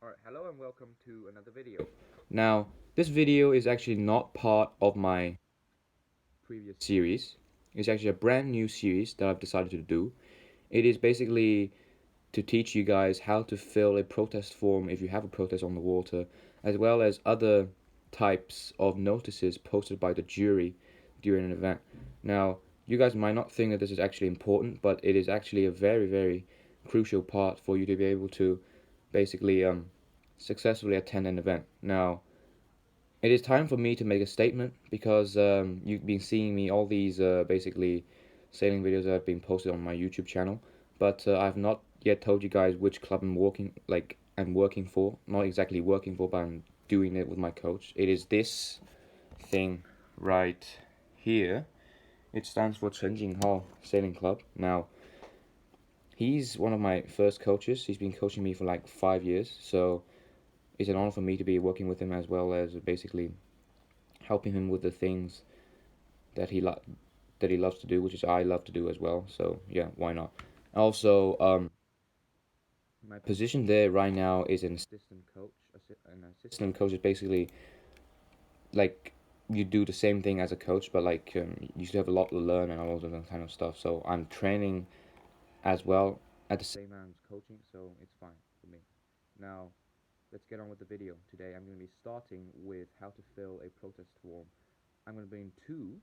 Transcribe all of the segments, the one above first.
Alright, hello and welcome to another video. Now, this video is actually not part of my previous series. It's actually a brand new series that I've decided to do. It is basically to teach you guys how to fill a protest form if you have a protest on the water, as well as other types of notices posted by the jury during an event. Now, you guys might not think that this is actually important, but it is actually a very, very crucial part for you to be able to basically successfully attend an event. Now, it is time for me to make a statement because you've been seeing me all these basically sailing videos that have been posted on my YouTube channel, but I've not yet told you guys which club I'm working for. Not exactly working for, but I'm doing it with my coach. It is this thing right here. It stands for Chen Jinghao Sailing Club. Now, he's one of my first coaches. He's been coaching me for like 5 years, so it's an honor for me to be working with him as well as basically helping him with the things that he loves to do, which is I love to do as well. So yeah, why not? Also, my position there right now is an assistant coach. An assistant coach is basically like you do the same thing as a coach, but like you still have a lot to learn and all of that kind of stuff. So I'm training as well at the same time as coaching, so it's fine for me. Now, let's get on with the video. Today I'm going to be starting with how to fill a protest form. I'm going to bring two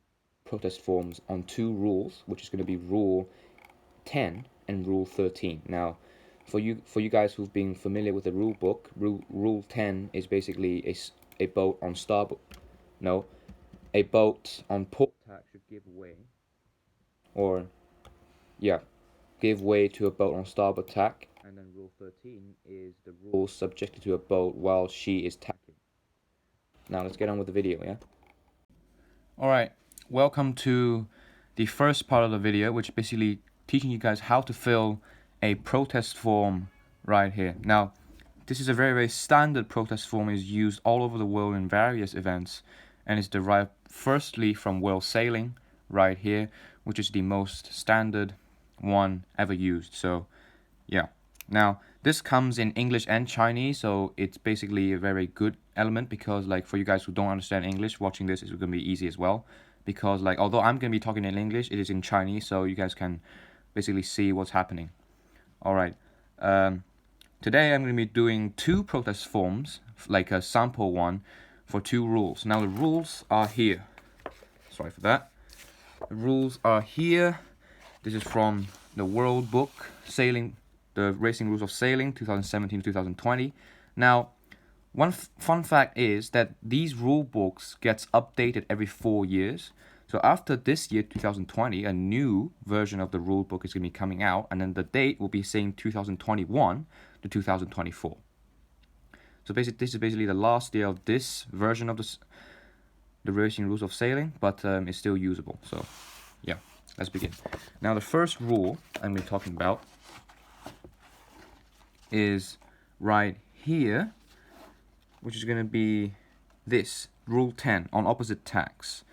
protest forms on two rules, which is going to be Rule 10 and Rule 13. Now, for you guys who've been familiar with the rule book, Rule 10 is basically a boat on starboard. No, a boat on port tack should give way, or yeah, give way to a boat on starboard tack. And then Rule 13 is the rules subjected to a boat while she is tacking. Now let's get on with the video, yeah? Alright, welcome to the first part of the video, which is basically teaching you guys how to fill a protest form right here. Now, this is a very, very standard protest form. It is used all over the world in various events, and is derived firstly from world sailing right here, which is the most standard one ever used. So yeah, now this comes in English and Chinese, so it's basically a very good element because like for you guys who don't understand English, watching this is going to be easy as well, because like although I'm going to be talking in English, it is in Chinese, so you guys can basically see what's happening. Alright, today I'm going to be doing two protest forms, like a sample one for two rules. Now the rules are here. Sorry for that. The rules are here. This is from the World Book, Sailing, the Racing Rules of Sailing, 2017-2020. Now, one fun fact is that these rule books gets updated every 4 years. So after this year, 2020, a new version of the rule book is going to be coming out, and then the date will be saying 2021 to 2024. So basically, this is basically the last year of this version of the Racing Rules of Sailing, but it's still usable. So, yeah, let's begin. Now, the first rule I'm going to be talking about is right here, which is going to be this, Rule 10, on opposite tacks.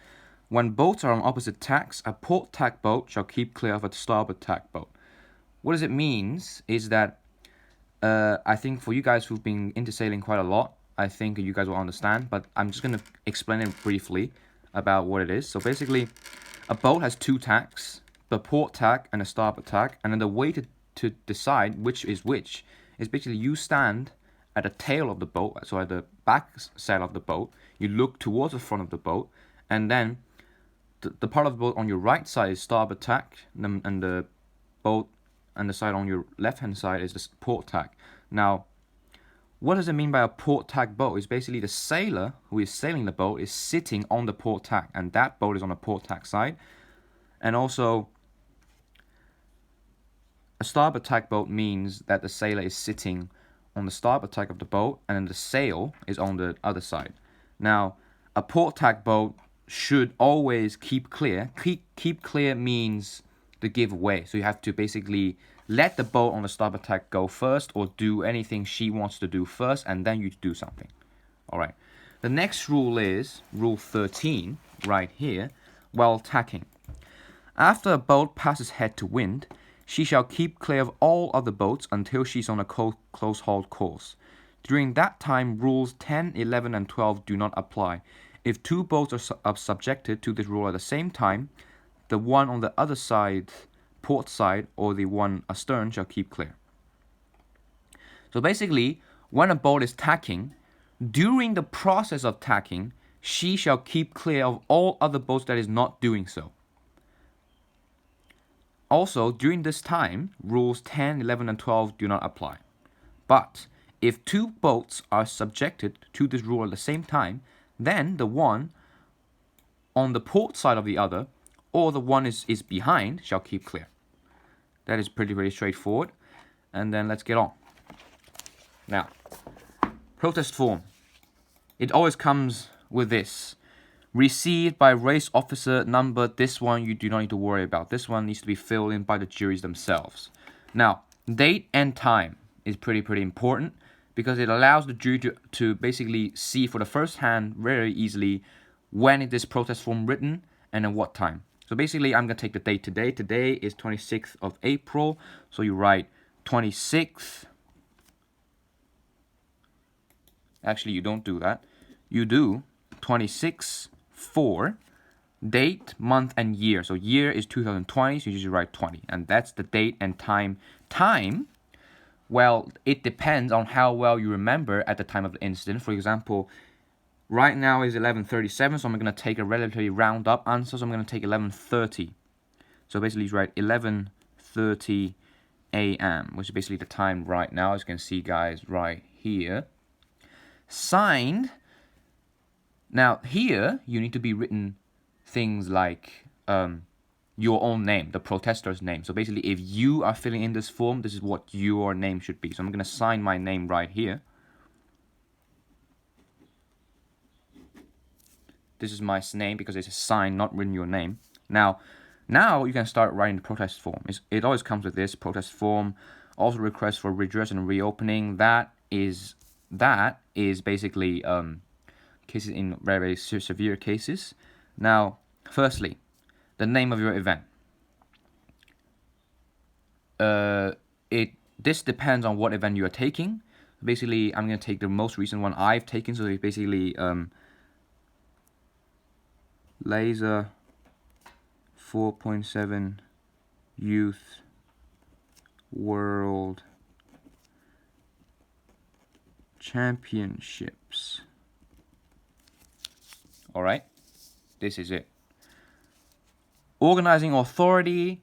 When boats are on opposite tacks, a port tack boat shall keep clear of a starboard tack boat. What does it means is that I think for you guys who've been into sailing quite a lot, I think you guys will understand, but I'm just going to explain it briefly about what it is. So basically, a boat has two tacks, the port tack and the starboard tack, and then the way to decide which is which is basically you stand at the tail of the boat, so at the back side of the boat, you look towards the front of the boat, and then the part of the boat on your right side is starboard tack, and the boat and the side on your left-hand side is the port tack. Now, what does it mean by a port tack boat? It's basically the sailor who is sailing the boat is sitting on the port tack, and that boat is on the port tack side. And also, a starboard tack boat means that the sailor is sitting on the starboard tack of the boat, and then the sail is on the other side. Now, a port tack boat should always keep clear. Keep clear means to give way. So you have to basically let the boat on the starboard tack go first, or do anything she wants to do first, and then you do something. All right. The next rule is Rule 13, right here, while tacking. After a boat passes head to wind, she shall keep clear of all other boats until she's on a close hauled course. During that time, rules 10, 11, and 12 do not apply. If two boats are subjected to this rule at the same time, the one on the other side, port side, or the one astern shall keep clear. So basically, when a boat is tacking, during the process of tacking, she shall keep clear of all other boats that is not doing so. Also, during this time, rules 10, 11, and 12 do not apply. But if two boats are subjected to this rule at the same time, then the one on the port side of the other, or the one is behind, shall keep clear. That is pretty straightforward. And then let's get on. Now, protest form. It always comes with this. Received by race officer number. This one you do not need to worry about. This one needs to be filled in by the juries themselves. Now, date and time is pretty important because it allows the jury to basically see for the first hand very easily when is this protest form written and at what time. So basically, I'm going to take the date today. Today is 26th of April. So you write 26th. Actually, you don't do that. You do 26 for date, month, and year. So year is 2020, so you just write 20. And that's the date and time. Time, well, it depends on how well you remember at the time of the incident. For example, right now is 11:37, so I'm going to take a relatively round up answer. So I'm going to take 11:30. So basically, you write 11:30 a.m., which is basically the time right now, as you can see, guys, right here. Signed. Now, here, you need to be written things like your own name, the protester's name. So basically, if you are filling in this form, this is what your name should be. So I'm going to sign my name right here. This is my name because it's a sign, not written your name. Now you can start writing the protest form. It always comes with this protest form. Also request for redress and reopening. That is basically cases in very severe cases. Now, firstly, the name of your event. This depends on what event you are taking. Basically, I'm going to take the most recent one I've taken. So it's basically Laser 4.7 Youth World Championships. Alright, this is it. Organizing authority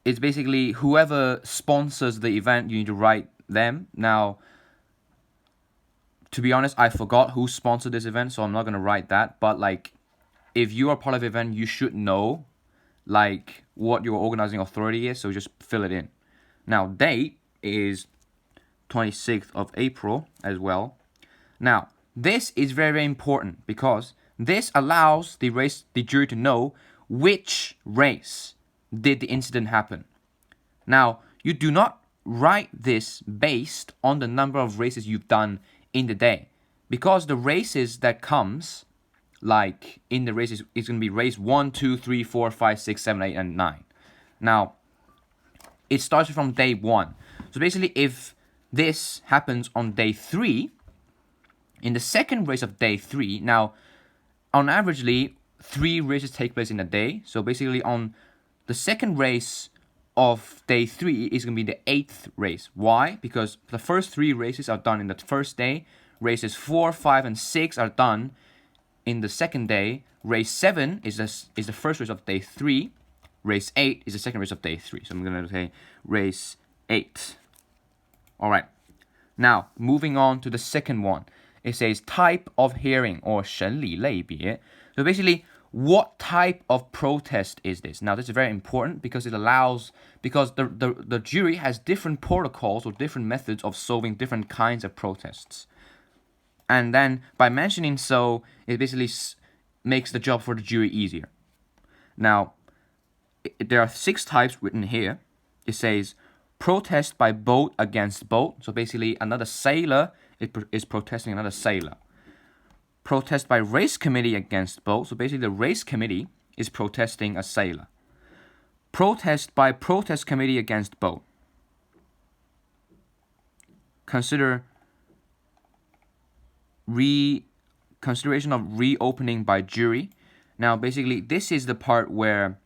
is basically whoever sponsors the event, you need to write them. Now, to be honest, I forgot who sponsored this event, so I'm not going to write that. But like, if you are part of the event, you should know like what your organizing authority is, so just fill it in. Now, date is 26th of April as well. Now, this is very important because this allows the jury to know which race did the incident happen. Now, you do not write this based on the number of races you've done in the day, because the races that comes like in the races is going to be race 1, 2, 3, 4, 5, 6, 7, 8, and 9. Now, it starts from day 1. So basically, if this happens on day 3, in the second race of day 3, now, on averagely, 3 races take place in a day. So basically, on the second race of day 3 is going to be the 8th race. Why? Because the first 3 races are done in the first day. Races 4, 5, and 6 are done in the second day. Race 7 is the first race of day 3. Race 8 is the second race of day 3. So I'm going to say race 8. All right. Now, moving on to the second one. It says type of hearing or 审理类别. So basically, what type of protest is this? Now, this is very important because it allows, because the jury has different protocols or different methods of solving different kinds of protests. And then by mentioning so, it basically makes the job for the jury easier. Now, there are 6 types written here. It says protest by boat against boat. So basically, another sailor is protesting another sailor. Protest by race committee against boat. So basically, the race committee is protesting a sailor. Protest by protest committee against boat. consideration of reopening by jury. Now, basically, this is the part where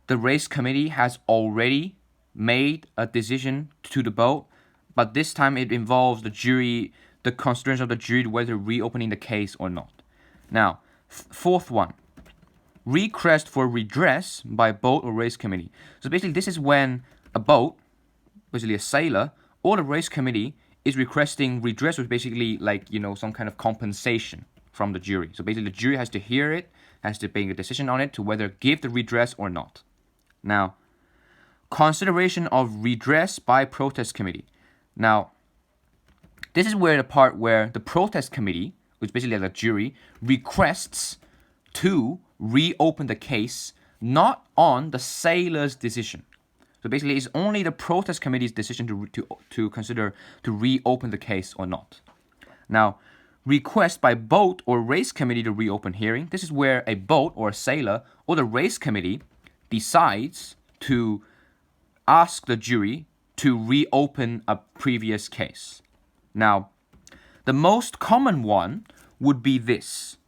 the race committee has already made a decision to the vote, but this time it involves the jury, the consideration of the jury whether reopening the case or not. Now, fourth one, request for redress by boat or race committee. So basically, this is when a boat, basically a sailor, or the race committee is requesting redress, which basically like, some kind of compensation from the jury. So basically, the jury has to hear it, has to make a decision on it to whether give the redress or not. Now, consideration of redress by protest committee. Now, this is where the part where the protest committee, which basically like a jury, requests to reopen the case, not on the sailor's decision. So basically, it's only the protest committee's decision to consider to reopen the case or not. Now, request by boat or race committee to reopen hearing. This is where a boat or a sailor or the race committee decides to ask the jury to reopen a previous case. Now, the most common one would be this.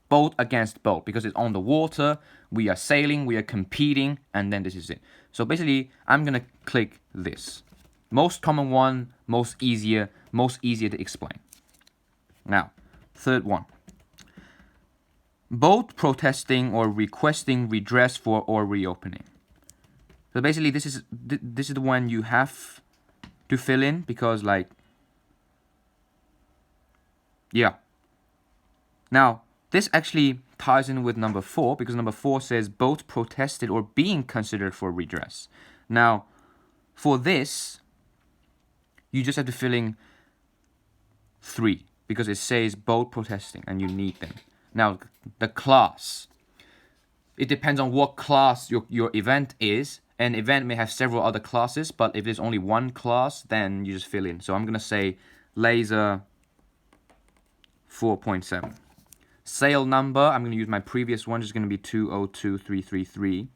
Boat against boat, because it's on the water, we are sailing, we are competing, and then this is it. So basically, I'm going to click this. Most common one, most easier to explain. Now, third one. Both protesting or requesting redress for or reopening. So basically, this is the one you have to fill in because yeah. Now, this actually ties in with number 4 because number 4 says both protested or being considered for redress. Now, for this, you just have to fill in 3 because it says both protesting and you need them. Now, the class. It depends on what class your event is. An event may have several other classes, but if there's only one class, then you just fill in. So I'm going to say laser 4.7. Sale number, I'm going to use my previous one, which is going to be 202333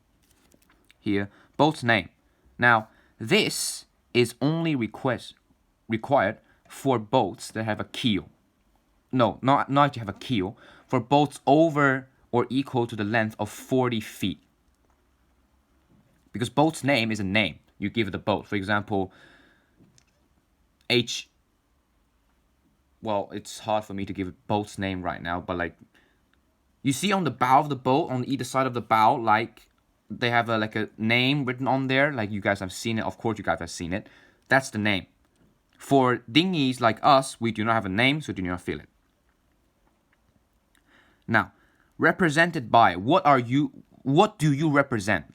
here. Boat's name. Now, this is only required for boats that have a keel. No, not to have a keel. For boats over or equal to the length of 40 feet. Because boat's name is a name you give the boat. For example, well, it's hard for me to give a boat's name right now, but you see on the bow of the boat, on either side of the bow, they have a name written on there, like you guys have seen it. Of course, you guys have seen it. That's the name. For dinghies like us, we do not have a name, so do not fill it. Now, represented by, what do you represent?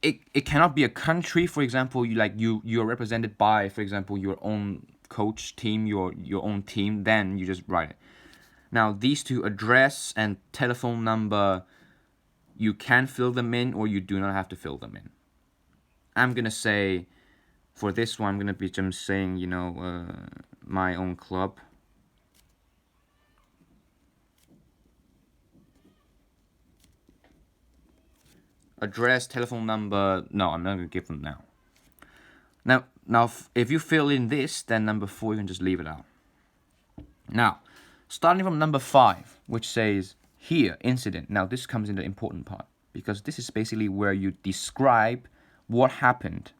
It cannot be a country. For example, you're represented by, for example, your own coach team, your own team, then you just write it. Now, these two, address and telephone number, you can fill them in or you do not have to fill them in. I'm going to say, for this one, I'm going to be just saying, my own club. Address, telephone number, no, I'm not going to give them now. Now, if you fill in this, then number 4, you can just leave it out. Now, starting from number 5, which says here, incident. Now, this comes in the important part because this is basically where you describe what happened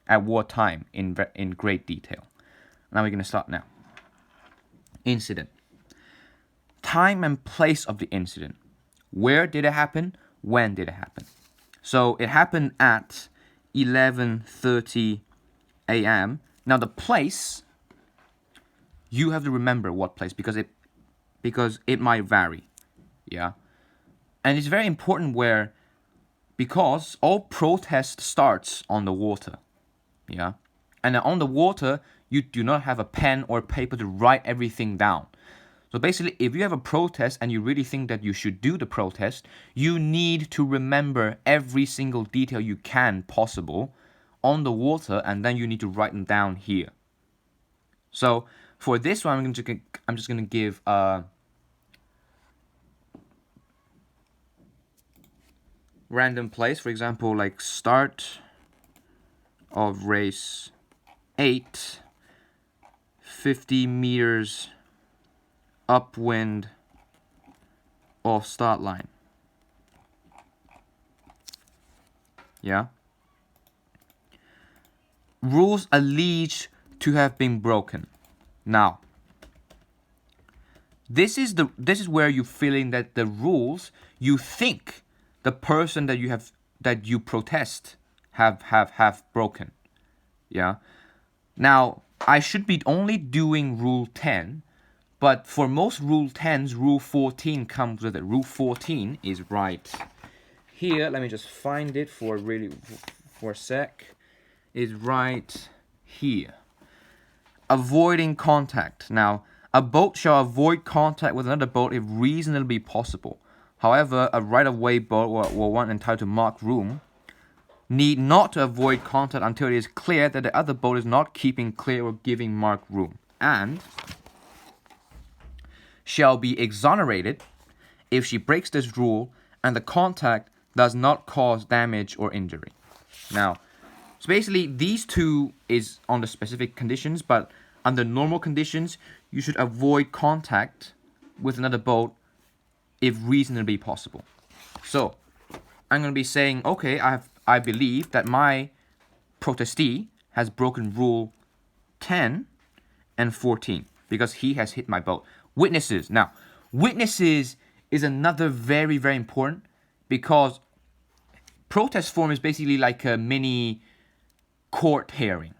at what time in great detail. Now, we're going to start now. Incident. Time and place of the incident. Where did it happen? When did it happen? So it happened at 11:30 a.m. Now the place, you have to remember what place because it might vary. Yeah. And it's very important because all protest starts on the water. Yeah. And on the water, you do not have a pen or paper to write everything down. So basically, if you have a protest and you really think that you should do the protest, you need to remember every single detail you can possible on the water, and then you need to write them down here. So for this one, I'm just going to give random place. For example, start of race 8, 50 meters upwind of start line. Yeah. Rules alleged to have been broken. Now, this is where you feel in that the rules you think the person that you protest have broken. Yeah. Now, I should be only doing rule 10, but for most rule 10s, rule 14 comes with it. Rule 14 is right here. Let me just find it for a sec. Is right here. Avoiding contact. Now, a boat shall avoid contact with another boat if reasonably possible. However, a right-of-way boat or one entitled to marked room need not to avoid contact until it is clear that the other boat is not keeping clear or giving marked room, and shall be exonerated if she breaks this rule and the contact does not cause damage or injury. Now, so basically these two is on the specific conditions, but under normal conditions, you should avoid contact with another boat if reasonably possible. So, I'm going to be saying, okay, I believe that my protestee has broken rule 10 and 14 because he has hit my boat. Witnesses. Now, witnesses is another very, very important because protest form is basically like a mini court hearing,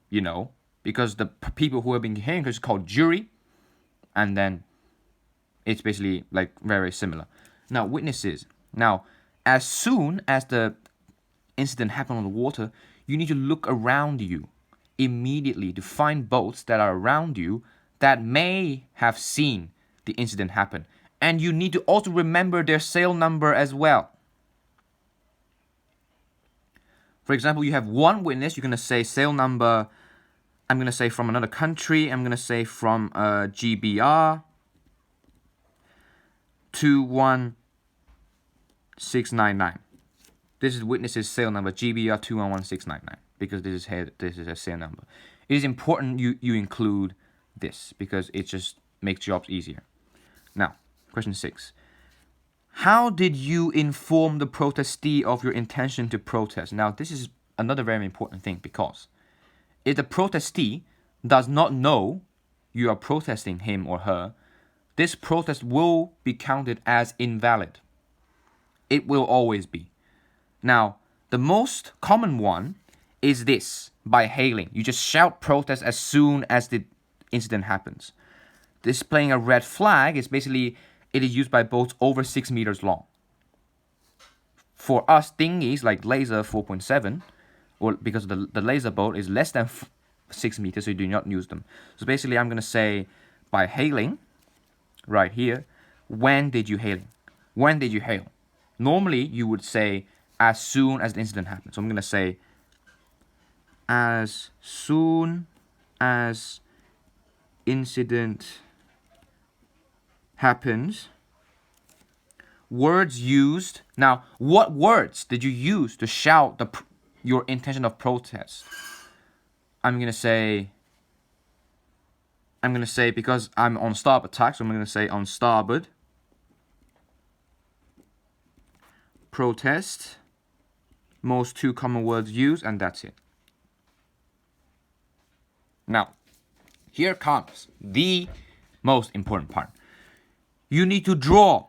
you know, because the people who have been hearing is called jury, and then it's basically like very similar. Now, witnesses. Now, as soon as the incident happened on the water, you need to look around you immediately to find boats that are around you that may have seen the incident happen. And you need to also remember their sail number as well. For example, you have one witness, you're going to say sail number, I'm going to say from another country, I'm going to say from GBR 211699. This is witness's sail number, GBR 211699, because this is a sail number. It is important you include this because it just makes jobs easier. Now, question 6. How did you inform the protestee of your intention to protest? Now, this is another very important thing because if the protestee does not know you are protesting him or her, this protest will be counted as invalid. It will always be. Now, the most common one is this, by hailing. You just shout protest as soon as the incident happens. Displaying a red flag is basically, it is used by boats over 6 meters long. For us dinghies like laser 4.7, or because the laser boat is less than 6 meters, so you do not use them. So basically I'm going to say by hailing, right here, when did you hail? When did you hail? Normally you would say as soon as the incident happened. So I'm going to say as soon as incident happens. Words used. Now, what words did you use to shout your intention of protest? I'm gonna say because I'm on starboard tack, so I'm gonna say on starboard protest. Most 2 common words used, and that's it. Now, here comes the most important part. You need to draw.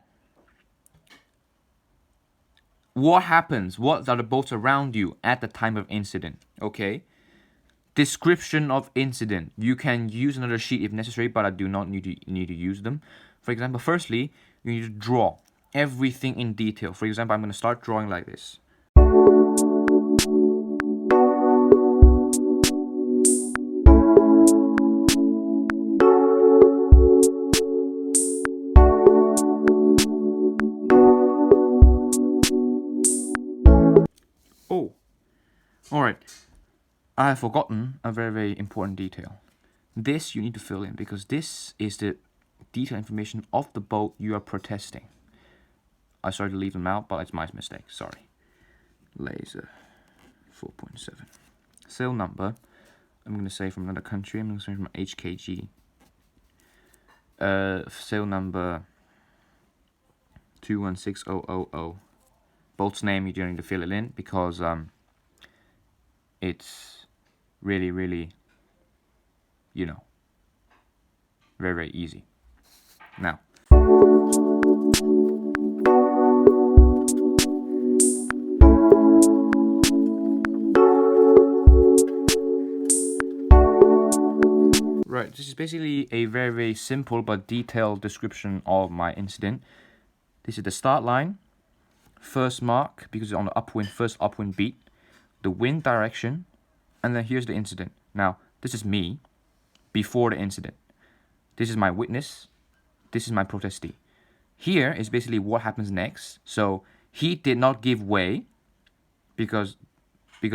What happens? What are the boats around you at the time of incident? Okay. Description of incident. You can use another sheet if necessary, but I do not need to use them. For example, firstly, you need to draw everything in detail. For example, I'm going to start drawing like this. Oh, all right. I have forgotten a very, very important detail. This you need to fill in because this is the detailed information of the boat you are protesting. I started to leave them out, but it's my mistake. Sorry. Laser 4.7. sale number. I'm going to say from another country. I'm going to say from HKG. Sale number 216000. Boat's name you don't need to fill it in because it's really, you know, very easy. Now, right, this is basically a very simple but detailed description of my incident. This is the start line, first mark because it's on the upwind, first upwind beat, the wind direction, and then here's the incident. Now, this is me before the incident. This is my witness. This is my protestee. Here is basically what happens next. So he did not give way because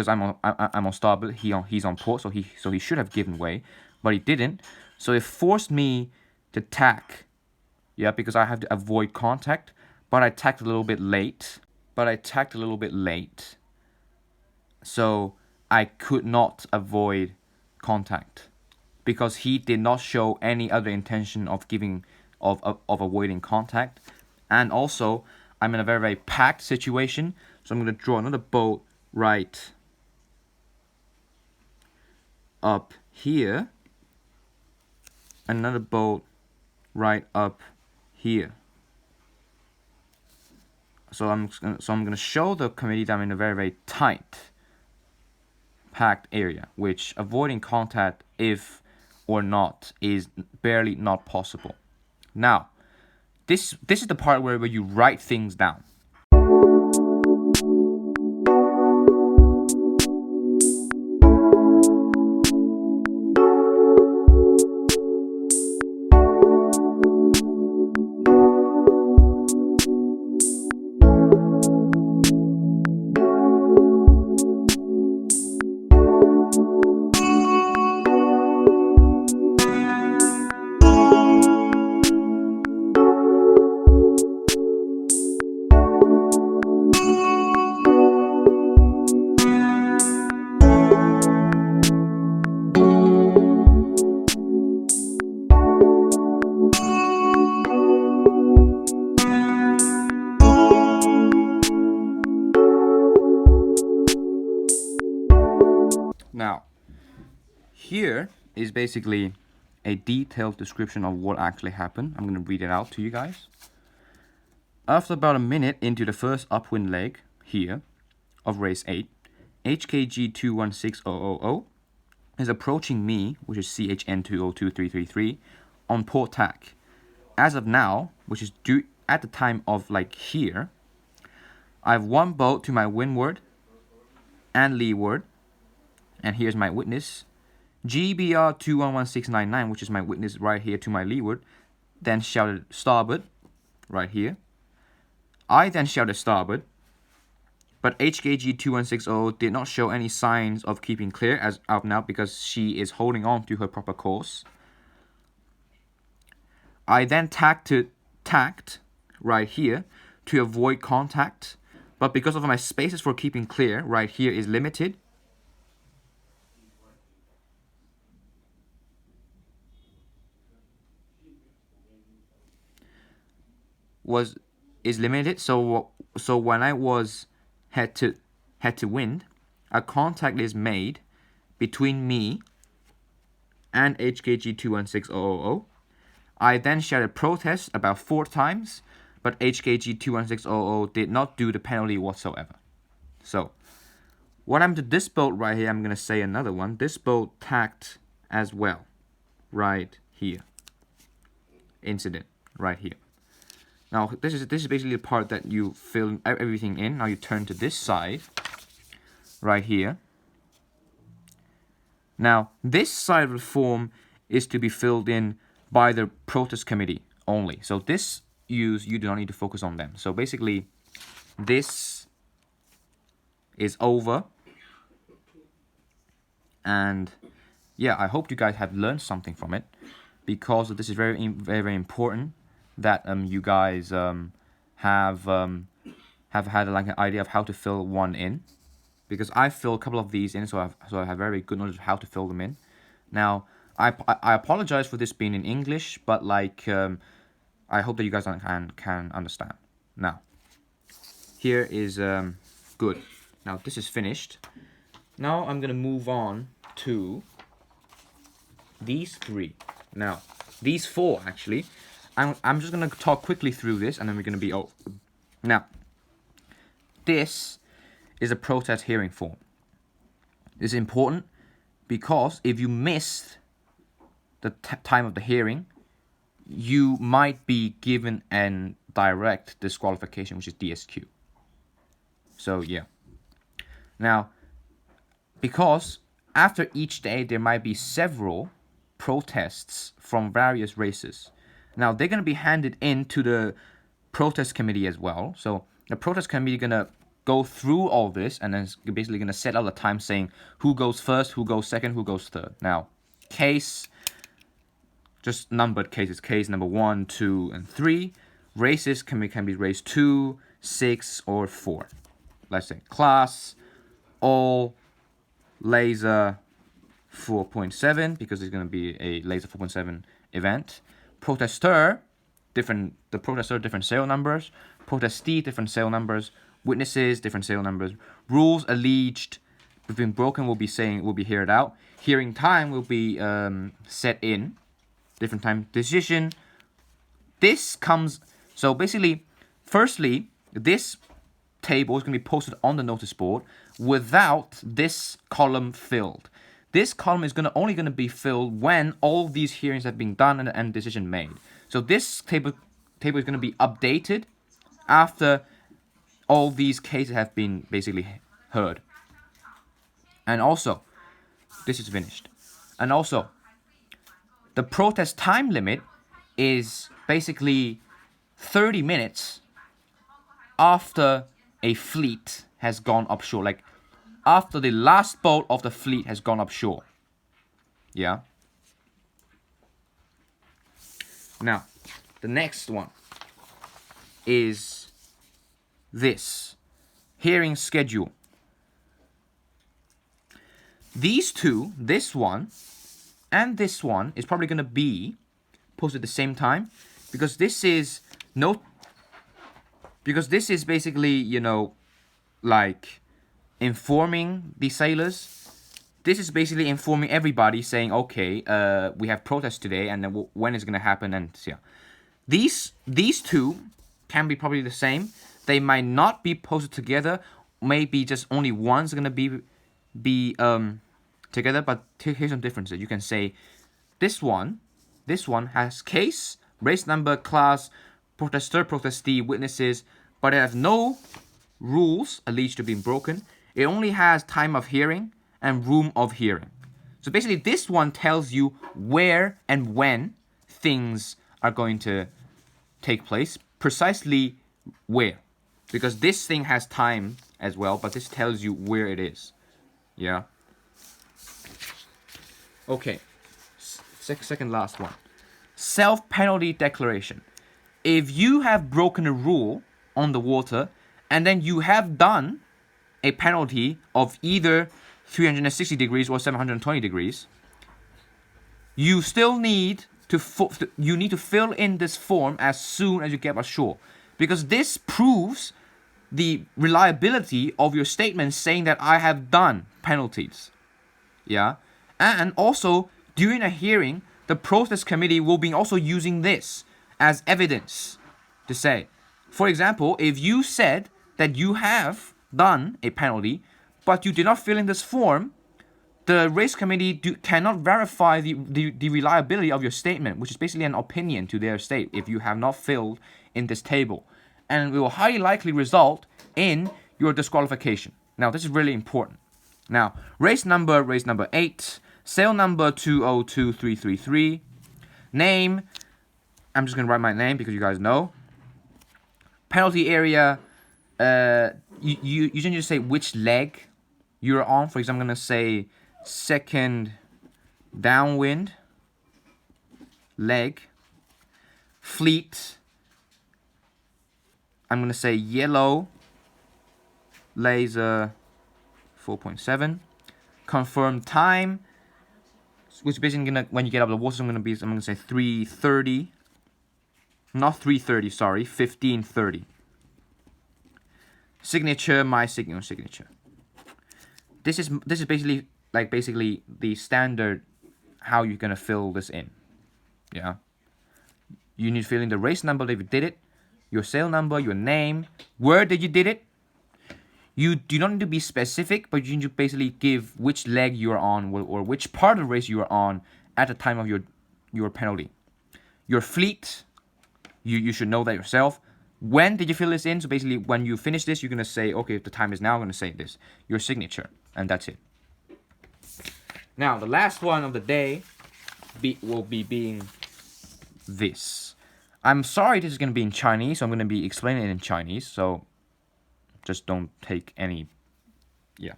I'm on starboard. He's on port, so he should have given way, but he didn't. So it forced me to tack. Yeah, because I have to avoid contact, but I tacked a little bit late. So I could not avoid contact because he did not show any other intention of avoiding contact. And also, I'm in a very packed situation, so I'm going to draw another boat right up here, another boat right up here. So I'm going to show the committee that I'm in a very tight, packed area, which avoiding contact, if or not, is barely not possible. Now, this is the part where you write things down. Now, here is basically a detailed description of what actually happened. I'm going to read it out to you guys. After about a minute into the first upwind leg here of race 8, HKG 216000 is approaching me, which is CHN202333, on port tack. As of now, which is due at the time of like here, I have one boat to my windward and leeward. And here's my witness, GBR 211699, which is my witness right here to my leeward, then shouted starboard, right here. I then shouted starboard, but HKG 2160 did not show any signs of keeping clear as of now because she is holding on to her proper course. I then tacked right here to avoid contact, but because of my spaces for keeping clear right here is limited, is limited. So when I was head to wind, a contact is made between me and HKG 216000. I then shouted protest about 4 times, but HKG 216000 did not do the penalty whatsoever. So what happened to this boat right here, I'm going to say another one. This boat tacked as well, right here. Incident, right here. Now, this is basically the part that you fill everything in. Now you turn to this side, right here. Now, this side of the form is to be filled in by the protest committee only. So this you do not need to focus on them. So basically, this is over. And yeah, I hope you guys have learned something from it, because this is very important that you guys have had like an idea of how to fill one in. because I fill a couple of these in, so I have very good knowledge of how to fill them in. Now, I apologize for this being in English, but like I hope that you guys can understand. Now, here is good. Now this is finished. Now I'm gonna move on to these three. Now, these four actually. I'm just gonna talk quickly through this, and then we're gonna be Now, this is a protest hearing form. This is important because if you missed the time of the hearing, you might be given an direct disqualification, which is DSQ. So yeah. Now, because after each day there might be several protests from various races. Now they're gonna be handed in to the protest committee as well. So the protest committee gonna go through all this, and then it's basically gonna set out the time saying who goes first, who goes second, who goes third. Now, case, just numbered cases, case number 1, 2, and 3. Races can be race 2, 6, or 4. Let's say class, all, laser 4.7, because it's going to be a laser 4.7 event. Protester, different serial numbers. Protestee, different serial numbers. Witnesses, different serial numbers. Rules alleged been broken will be heard out. Hearing time will be set in. Different time. Decision. This comes, so basically, firstly, this table is going to be posted on the notice board without this column filled. This column is only going to be filled when all these hearings have been done and decision made. So this table is going to be updated after all these cases have been basically heard. And also, this is finished. And also, the protest time limit is basically 30 minutes after a fleet has gone offshore. Like, after the last boat of the fleet has gone offshore. Yeah. Now, the next one is this. Hearing schedule. These two, this one and this one, is probably going to be posted at the same time, because this is basically, you know, like informing the sailors. This is basically informing everybody, saying, okay, we have protests today, and then when it's going to happen, and yeah. These two can be probably the same. They might not be posted together. Maybe just only one's going to be together, but here's some differences. You can say this one has case, race number, class, protester, protestee, witnesses, but it has no rules alleged to be broken. It only has time of hearing and room of hearing. So basically, this one tells you where and when things are going to take place, precisely where. Because this thing has time as well, but this tells you where it is. Yeah. Okay. Second last one. Self-penalty declaration. If you have broken a rule on the water, and then you have done a penalty of either 360 degrees or 720 degrees, you still need to fill in this form as soon as you get ashore, because this proves the reliability of your statement saying that I have done penalties. Yeah, and also during a hearing, the protest committee will be also using this as evidence to say, for example, if you said that you have done a penalty, but you did not fill in this form, the race committee cannot verify the reliability of your statement, which is basically an opinion to their state if you have not filled in this table. And it will highly likely result in your disqualification. Now, this is really important. Now, race number 8, sail number 202333, name, I'm just going to write my name because you guys know. Penalty area, you need to say which leg you're on. For example, I'm going to say second downwind leg. Fleet, I'm going to say yellow laser 4.7. Confirm time, which basically gonna, when you get out of the water, I'm gonna say 3:30. Not 3:30, sorry, 15:30. Signature, my signature. This is basically the standard how you're gonna fill this in. Yeah. You need to fill in the race number that you did it, your sale number, your name, where did you did it. You do not need to be specific, but you need to basically give which leg you are on or which part of the race you are on at the time of your penalty. Your fleet, you should know that yourself. When did you fill this in? So basically, when you finish this, you're going to say, okay, if the time is now, I'm going to say this. Your signature, and that's it. Now, the last one of the day will be being this. I'm sorry this is going to be in Chinese, so I'm going to be explaining it in Chinese, so just don't take any, yeah.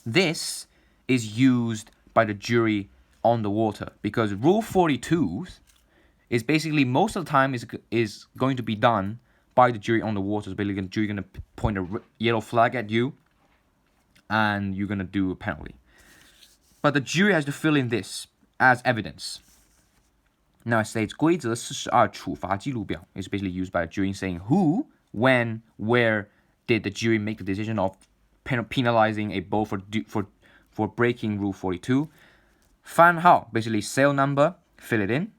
This is used by the jury on the water, because Rule 42 is basically most of the time is going to be done by the jury on the water. So basically, the jury going to point a yellow flag at you, and you're going to do a penalty. But the jury has to fill in this as evidence. Now it states 规则42处罚记录表 is basically used by a jury saying who, when, where did the jury make the decision of penalizing a boat for breaking Rule 42. 番号 basically sale number, fill it in.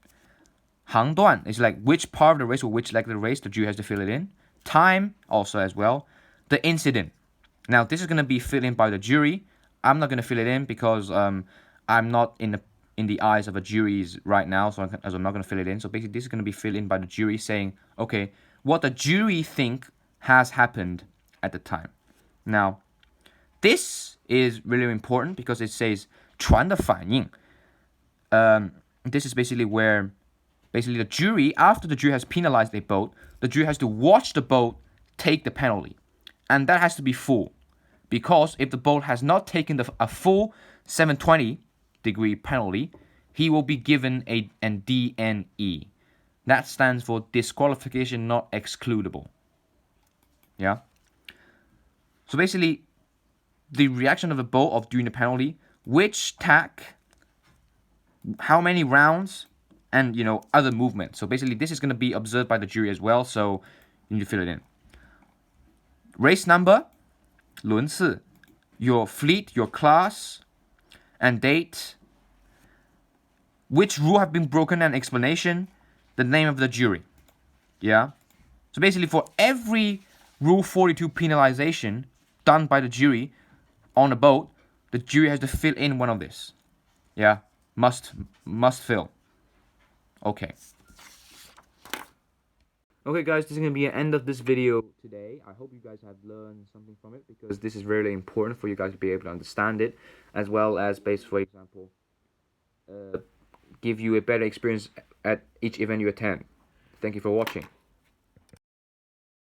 航段 is like which part of the race or which leg of the race the jury has to fill it in. Time also as well. The incident. Now this is going to be filled in by the jury. I'm not going to fill it in because I'm not in the eyes of a jury right now, so I'm not going to fill it in. So basically this is going to be filled in by the jury saying, okay, what the jury think has happened at the time. Now, this is really important because it says 船的反应. This is basically where the jury, after the jury has penalized a boat, the jury has to watch the boat take the penalty. And that has to be full. Because if the boat has not taken a full 720-degree penalty, he will be given a DNE. That stands for disqualification not excludable. Yeah? So basically, the reaction of the boat of doing the penalty, which tack, how many rounds, and other movements. So basically this is going to be observed by the jury as well, so you need to fill it in. Race number, 轮次, your fleet, your class, and date, which rule have been broken and explanation, the name of the jury. Yeah? So basically for every Rule 42 penalization done by the jury on a boat, the jury has to fill in one of this. Yeah? Must fill. Okay. Okay guys, this is going to be the end of this video today. I hope you guys have learned something from it, because this is really important for you guys to be able to understand it, as well as, for example, give you a better experience at each event you attend. Thank you for watching.